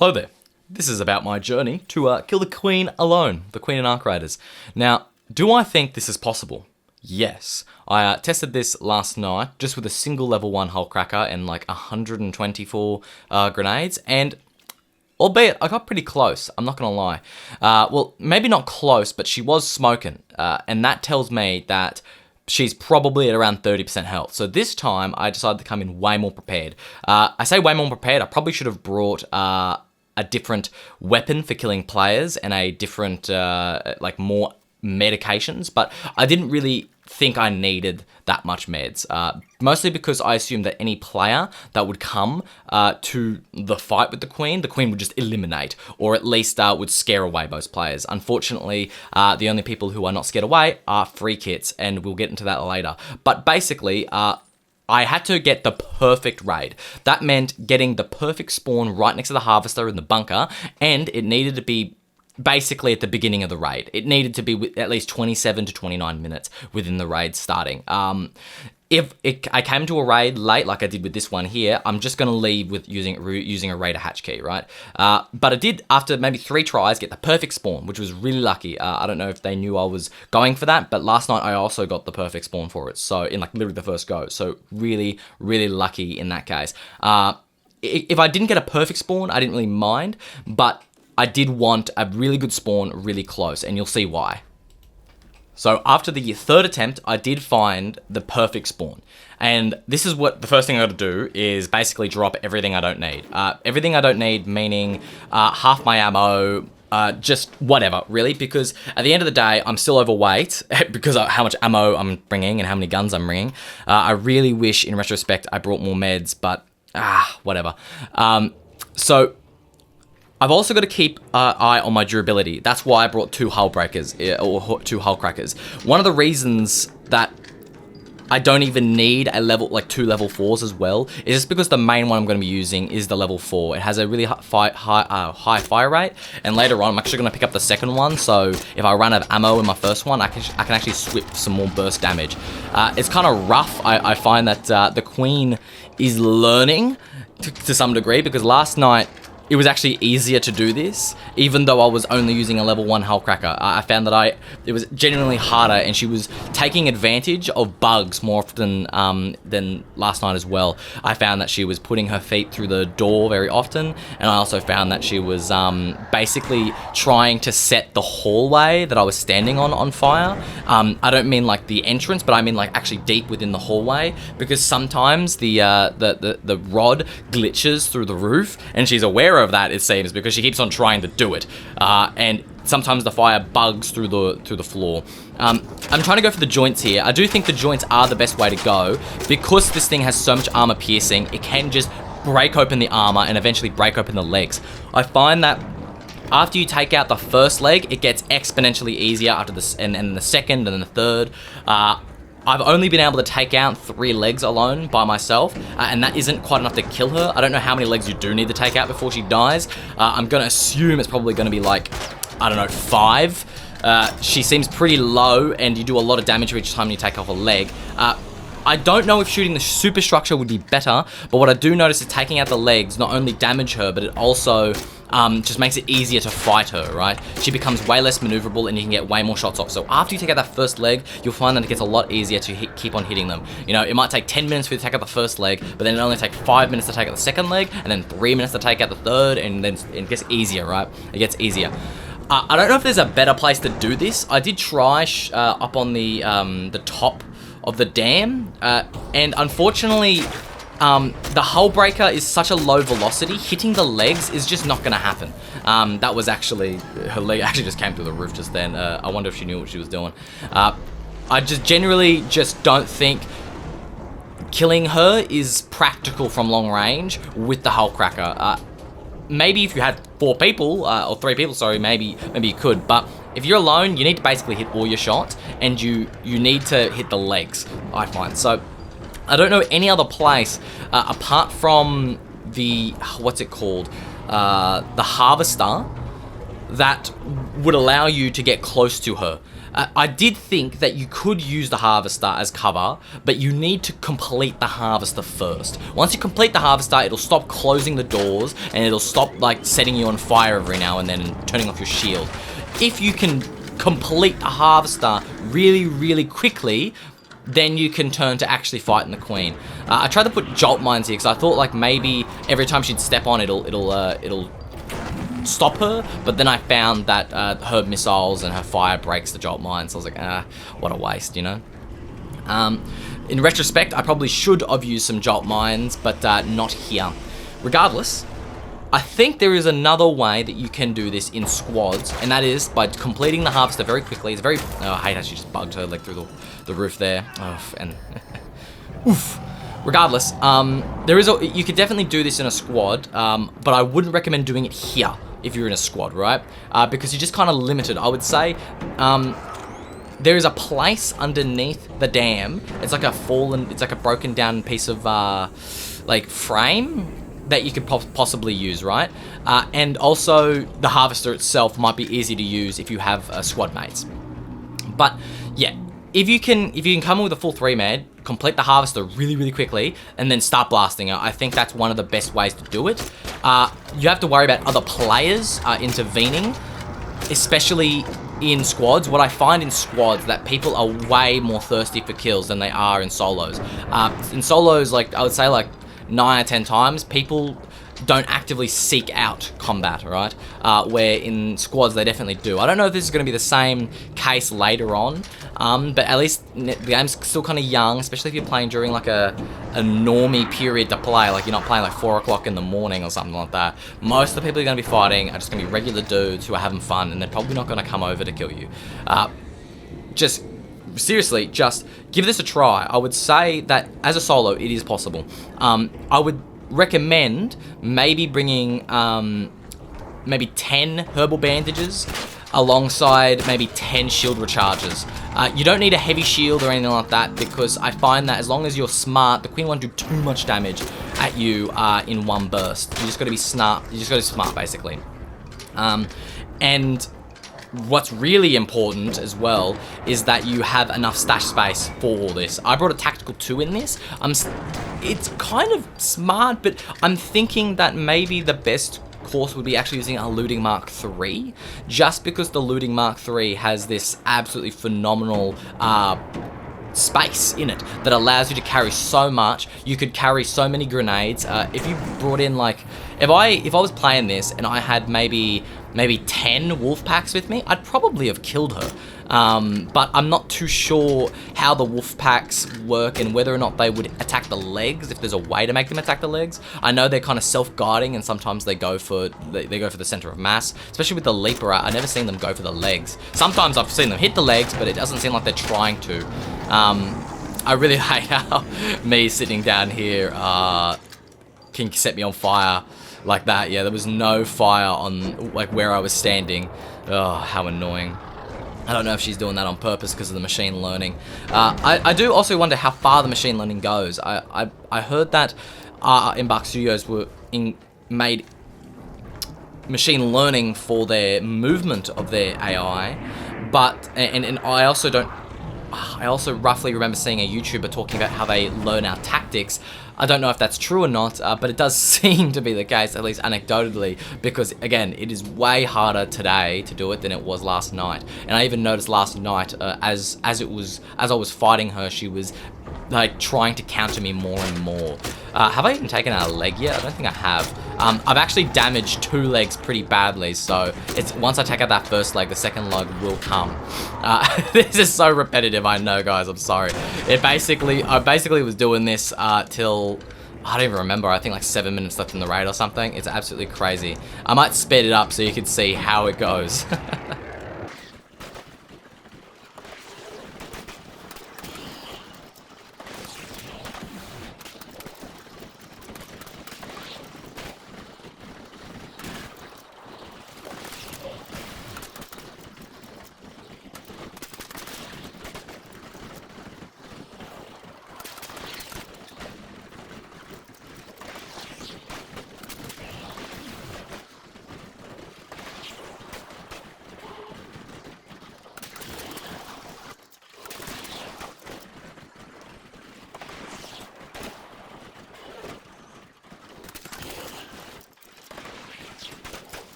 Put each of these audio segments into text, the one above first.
Hello there. This is about my journey to kill the Queen alone, the Queen in Arc Raiders. Now, do I think this is possible? Yes. I tested this last night just with a single level 1 hull cracker and like 124 grenades, and albeit I got pretty close, I'm not gonna lie. Well, maybe not close, but she was smoking, and that tells me that she's probably at around 30% health. So this time, I decided to come in way more prepared. I say way more prepared, I probably should have brought a different weapon for killing players and a different, more medications, but I didn't really think I needed that much meds, mostly because I assumed that any player that would come to the fight with the Queen would just eliminate, or at least would scare away most players. Unfortunately, the only people who are not scared away are free kits, and we'll get into that later. But basically, I had to get the perfect raid. That meant getting the perfect spawn right next to the harvester in the bunker, and it needed to be basically at the beginning of the raid. It needed to be at least 27 to 29 minutes within the raid starting. If I came to a raid late, like I did with this one here, I'm just going to leave with using a raider hatch key, right? But I did, after maybe 3 tries, get the perfect spawn, which was really lucky. I don't know if they knew I was going for that, but last night I also got the perfect spawn for it. So in like literally the first go. So really, really lucky in that case. If I didn't get a perfect spawn, I didn't really mind, but I did want a really good spawn really close, and you'll see why. So after the 3rd attempt, I did find the perfect spawn. And this is what the first thing I got to do is basically drop everything I don't need. Everything I don't need, meaning half my ammo, just whatever, really, because at the end of the day, I'm still overweight because of how much ammo I'm bringing and how many guns I'm bringing. I really wish, in retrospect, I brought more meds, but whatever. So I've also got to keep an eye on my durability. That's why I brought 2 hull breakers, or 2 hull crackers. One of the reasons that I don't even need a level, like 2 level 4s as well, is just because the main one I'm going to be using is the level 4. It has a really high fire rate, and later on I'm actually going to pick up the second one, so if I run out of ammo in my first one, I can actually swip some more burst damage. It's kind of rough. I find that the Queen is learning to some degree, because last night, it was actually easier to do this, even though I was only using a level 1 hull cracker. I found that it was genuinely harder, and she was taking advantage of bugs more often than last night as well. I found that she was putting her feet through the door very often, and I also found that she was basically trying to set the hallway that I was standing on fire. I don't mean like the entrance, but I mean like actually deep within the hallway, because sometimes the rod glitches through the roof, and she's aware of that, it seems, because she keeps on trying to do it, and sometimes the fire bugs through the floor. I'm trying to go for the joints here. I do think the joints are the best way to go, because this thing has so much armor piercing. It can just break open the armor and eventually break open the legs. I find that after you take out the first leg, it gets exponentially easier after this, and the second, and then the third. I've only been able to take out 3 legs alone by myself, and that isn't quite enough to kill her. I don't know how many legs you do need to take out before she dies. I'm going to assume it's probably going to be like, I don't know, 5. She seems pretty low, and you do a lot of damage each time you take off a leg. I don't know if shooting the superstructure would be better, but what I do notice is taking out the legs not only damage her, but it also just makes it easier to fight her, right? She becomes way less maneuverable, and you can get way more shots off. So after you take out that first leg, you'll find that it gets a lot easier to keep on hitting them. You know, it might take 10 minutes for you to take out the first leg, but then it only takes 5 minutes to take out the second leg, and then 3 minutes to take out the third, and then it gets easier, right? It gets easier. I don't know if there's a better place to do this. I did try up on the top of the dam, and unfortunately, the hull breaker is such a low velocity, hitting the legs is just not going to happen. That was actually, her leg actually just came through the roof just then. I wonder if she knew what she was doing. I just generally just don't think killing her is practical from long range with the hull cracker. Maybe if you had 4 people, or 3 people, sorry, maybe you could, but if you're alone, you need to basically hit all your shots, and you need to hit the legs, I find. So I don't know any other place apart from the, what's it called, the harvester, that would allow you to get close to her. I did think that you could use the harvester as cover, but you need to complete the harvester first. Once you complete the harvester, it'll stop closing the doors, and it'll stop like setting you on fire every now and then and turning off your shield. If you can complete the harvester really, really quickly, then you can turn to actually fighting the queen. I tried to put jolt mines here because I thought like maybe every time she'd step on, it'll stop her. But then I found that her missiles and her fire breaks the jolt mines. So I was like, what a waste, you know. In retrospect, I probably should have used some jolt mines, but not here. Regardless, I think there is another way that you can do this in squads, and that is by completing the harvester very quickly. It's very... Oh, I hate how she just bugged her leg through the roof there. Oh, and... Oof. Regardless, you could definitely do this in a squad, but I wouldn't recommend doing it here if you're in a squad, right? Because you're just kind of limited. I would say there is a place underneath the dam. It's like a broken down piece of like frame that you could possibly use, right? And also the harvester itself might be easy to use if you have squad mates. But yeah, if you can come in with a full 3-man, complete the harvester really, really quickly, and then start blasting it, I think that's one of the best ways to do it. You have to worry about other players intervening, especially in squads. What I find in squads that people are way more thirsty for kills than they are in solos. In solos, like I would say, like 9 or 10 times, people don't actively seek out combat, right? Where in squads they definitely do. I don't know if this is going to be the same case later on, but at least the game's still kind of young, especially if you're playing during like a normie period to play, like you're not playing like 4 o'clock in the morning or something like that. Most of the people you're going to be fighting are just going to be regular dudes who are having fun, and they're probably not going to come over to kill you. Seriously, just give this a try. I would say that as a solo, it is possible. I would recommend maybe bringing maybe 10 herbal bandages alongside maybe 10 shield recharges. You don't need a heavy shield or anything like that, because I find that as long as you're smart, the queen won't do too much damage at you in one burst. You just got to be smart. You just got to be smart, basically. And what's really important as well is that you have enough stash space for all this. I brought a tactical 2 in this. It's kind of smart, but I'm thinking that maybe the best course would be actually using a Looting Mark III, just because the Looting Mark III has this absolutely phenomenal space in it that allows you to carry so much. You could carry so many grenades. If you brought in like, if I was playing this and I had maybe 10 wolf packs with me, I'd probably have killed her. But I'm not too sure how the wolf packs work and whether or not they would attack the legs, if there's a way to make them attack the legs. I know they're kind of self-guarding, and sometimes they go for the center of mass, especially with the Leaper. I've never seen them go for the legs. Sometimes I've seen them hit the legs, but it doesn't seem like they're trying to. I really hate how me sitting down here can set me on fire like that. Yeah, there was no fire on like where I was standing. Oh, how annoying. I don't know if she's doing that on purpose because of the machine learning. I do also wonder how far the machine learning goes. I heard that Embark Studios made machine learning for their movement of their AI, but and I also roughly remember seeing a YouTuber talking about how they learn our tactics. I don't know if that's true or not, but it does seem to be the case, at least anecdotally, because again, it is way harder today to do it than it was last night. And I even noticed last night, as I was fighting her, she was like trying to counter me more and more. Have I even taken out a leg yet? I don't think I have. I've actually damaged 2 legs pretty badly, so it's once I take out that first leg, the second leg will come. This is so repetitive, I know, guys. I'm sorry. I basically was doing this till I don't even remember. I think like 7 minutes left in the raid or something. It's absolutely crazy. I might speed it up so you can see how it goes.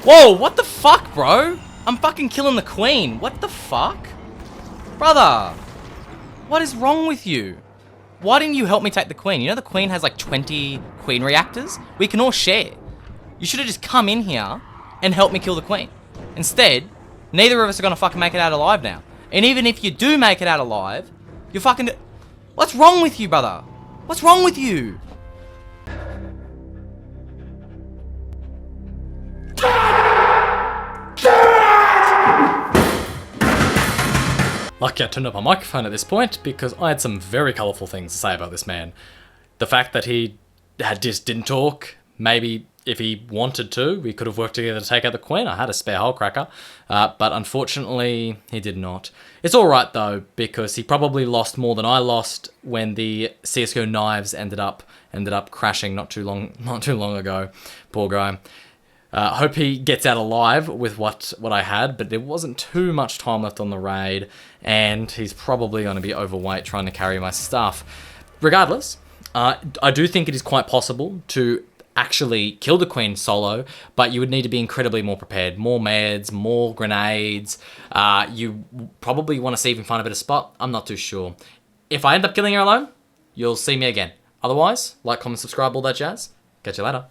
Whoa, what the fuck, bro? I'm fucking killing the queen. What the fuck? Brother, what is wrong with you? Why didn't you help me take the queen? You know the queen has like 20 queen reactors? We can all share. You should have just come in here and helped me kill the queen. Instead, neither of us are gonna fucking make it out alive now. And even if you do make it out alive, you're fucking... What's wrong with you, brother? What's wrong with you? Lucky I turned up my microphone at this point because I had some very colourful things to say about this man. The fact that he just didn't talk, maybe if he wanted to, we could have worked together to take out the queen. I had a spare hullcracker, but unfortunately he did not. It's alright though, because he probably lost more than I lost when the CSGO knives ended up crashing not too long ago. Poor guy. Hope he gets out alive with what I had, but there wasn't too much time left on the raid, and he's probably going to be overweight trying to carry my stuff. Regardless, I do think it is quite possible to actually kill the queen solo, but you would need to be incredibly more prepared. More meds, more grenades. You probably want to see if you can find a better spot. I'm not too sure. If I end up killing her alone, you'll see me again. Otherwise, like, comment, subscribe, all that jazz. Catch you later.